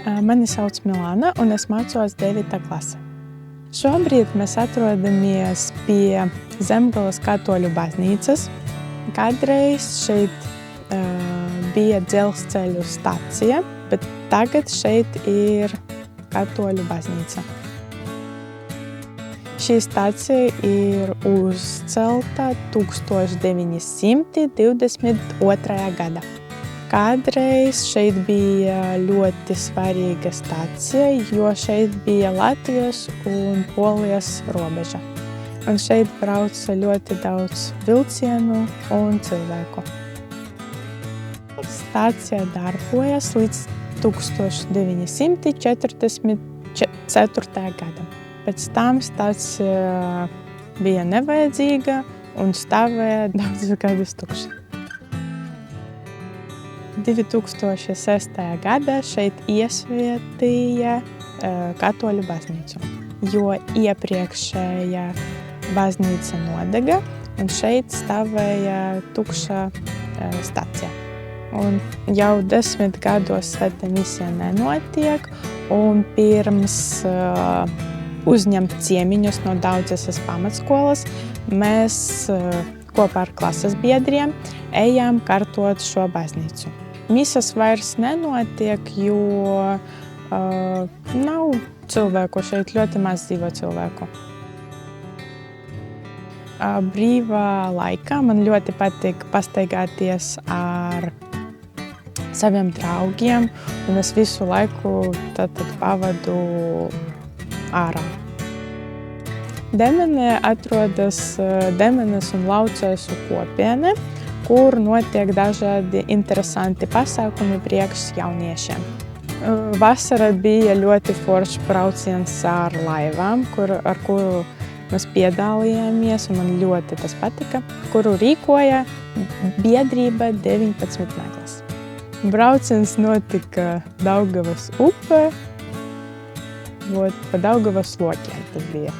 Mani sauc Milāna, un es mācos 9. klasē. Šobrīd mēs atrodamies pie Zemgales katoļu baznīcas. Kādreiz šeit bija dzelzceļu stacija, bet tagad šeit ir katoļu baznīca. Šī stacija ir uzcelta 1922. gadā. Kādreiz šeit bija ļoti svarīga stacija, jo šeit bija Latvijas un Polijas robeža. Un šeit brauca ļoti daudz vilcienu un cilvēku. Stacija darbojas līdz 1944. gadam. Pēc tam stacija bija nevajadzīga un stāvēja daudzus gadus tukša. 2006. gadā šeit iesvietīja katoļu baznīcu, jo iepriekšējā baznīca nodega un šeit stāvēja tukša stacija. Un jau 10 gados svētā misija nenotiek, un pirms uzņemt ciemiņus no Daudzes pamatskolas, mēs kopā ar klases biedriem ejām kārtot šo baznīcu. Misas vairs nenotiek, jo nav cilvēku šeit, ļoti maz dzīvo cilvēku. Brīvā laikā man ļoti patīk pastaigāties ar saviem draugiem, un es visu laiku tad pavadu ārā. Demenē atrodas Demenes un Laucēsu kopiene, kur notiek dažādi interesanti pasākumi priekš jauniešiem. Vasarā bija ļoti foršs brauciens ar laivām, ar kuru mēs piedalījāmies, un man ļoti tas patika, kuru rīkoja biedrība 19 Meglas. Brauciens notika Daugavas upē, pa Daugavas lokiem tas bija.